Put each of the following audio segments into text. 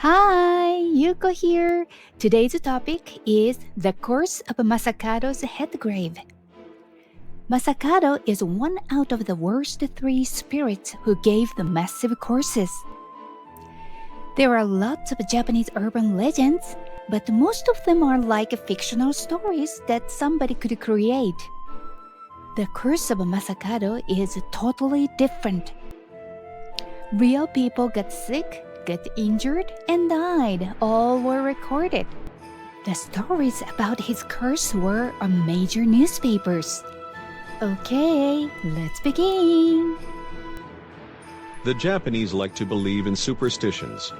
Hi, Yuko here. Today's topic is the Curse of Masakado's headgrave. Masakado is one out of the worst three spirits who gave the massive curses. There are lots of Japanese urban legends, but most of them are like fictional stories that somebody could create. The Curse of Masakado is totally different. Real people got sick, got injured, and died. All were recorded. The stories about his curse were on major newspapers. Okay, let's begin. The Japanese like to believe in superstitions.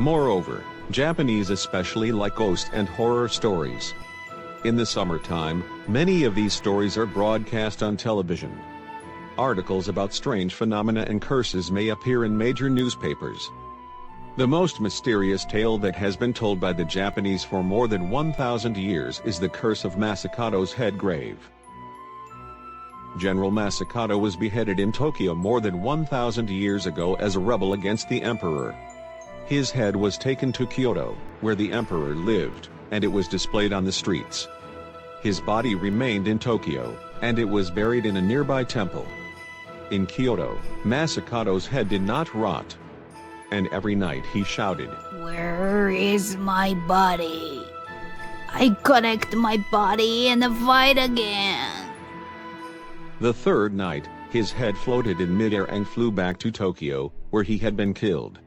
Moreover, Japanese especially like ghost and horror stories. In the summertime, many of these stories are broadcast on television. Articles about strange phenomena and curses may appear in major newspapers. The most mysterious tale that has been told by the Japanese for more than 1,000 years is the Curse of Masakado's head grave. General Masakado was beheaded in Tokyo more than 1,000 years ago as a rebel against the emperor. His head was taken to Kyoto, where the emperor lived, and it was displayed on the streets. His body remained in Tokyo, and it was buried in a nearby temple. In Kyoto, Masakado's head did not rot, and every night he shouted, Where is my body? I connect my body and fight again. The third night, his head floated in midair and flew back to Tokyo, where he had been killed.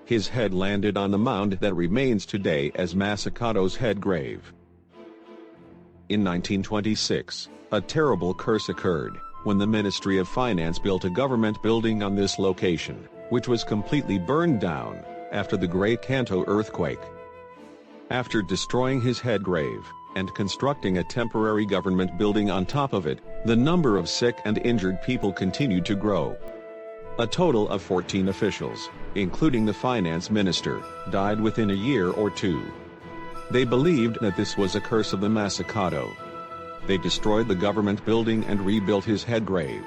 His head landed on the mound that remains today as Masakado's head grave. In 1926, a terrible curse occurred, when the Ministry of Finance built a government building on this location, which was completely burned down after the Great Kanto earthquake. After destroying his head grave and constructing a temporary government building on top of it, the number of sick and injured people continued to grow. A total of 14 officials, including the finance minister, died within a year or two. They believed that this was a curse of the Masakado. They destroyed the government building and rebuilt his head grave.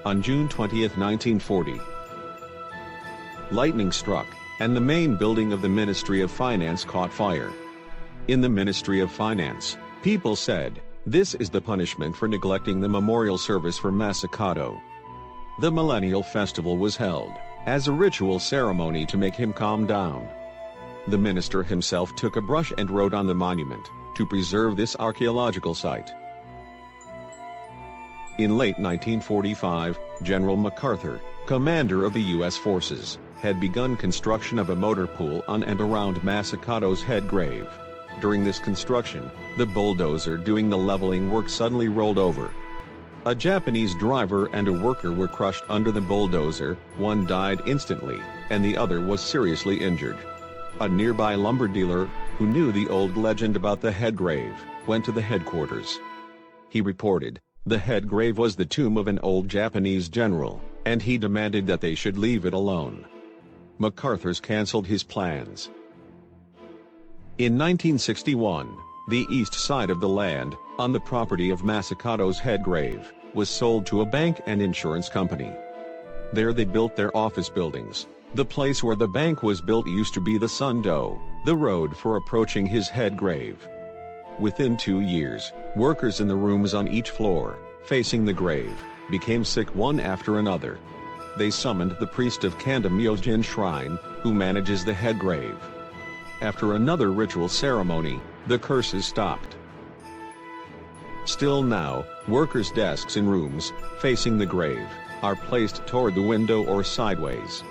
On June 20, 1940, lightning struck, and the main building of the Ministry of Finance caught fire. In the Ministry of Finance, people said, "This is the punishment for neglecting the memorial service for Masakado." The Millennial Festival was held as a ritual ceremony to make him calm down. The minister himself took a brush and wrote on the monument to preserve this archaeological site. In late 1945, General MacArthur, commander of the U.S. forces, had begun construction of a motor pool on and around Masakado's head grave. During this construction, the bulldozer doing the leveling work suddenly rolled over. A Japanese driver and a worker were crushed under the bulldozer. One died instantly, and the other was seriously injured. A nearby lumber dealer, who knew the old legend about the head grave, went to the headquarters. He reported, the head grave was the tomb of an old Japanese general, and he demanded that they should leave it alone. MacArthur's canceled his plans. In 1961, the east side of the land, on the property of Masakado's head grave, was sold to a bank and insurance company. There they built their office buildings. The place where the bank was built used to be the Sundo, the road for approaching his head grave. Within 2 years, workers in the rooms on each floor, facing the grave, became sick one after another. They summoned the priest of Kanda Myojin Shrine, who manages the head grave. After another ritual ceremony, the curses stopped. Still now, workers' desks in rooms, facing the grave, are placed toward the window or sideways.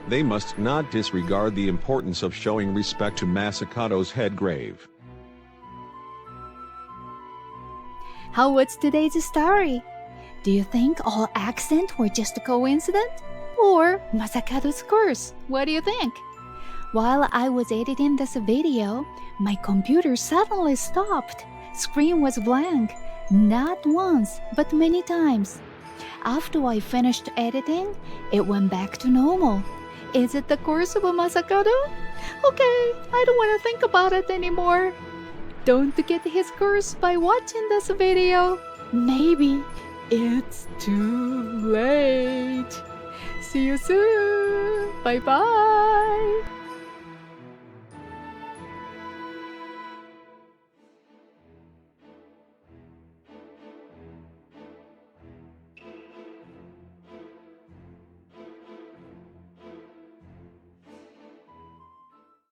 They must not disregard the importance of showing respect to Masakado's head grave. How was today's story? Do you think all accidents were just a coincidence? Or Masakado's curse? What do you think? While I was editing this video, my computer suddenly stopped. Screen was blank, not once, but many times. After I finished editing, it went back to normal. Is it the curse of Masakado? Okay, I don't want to think about it anymore. Don't get his curse by watching this video. Maybe it's too late. See you soon. Bye bye. Bye!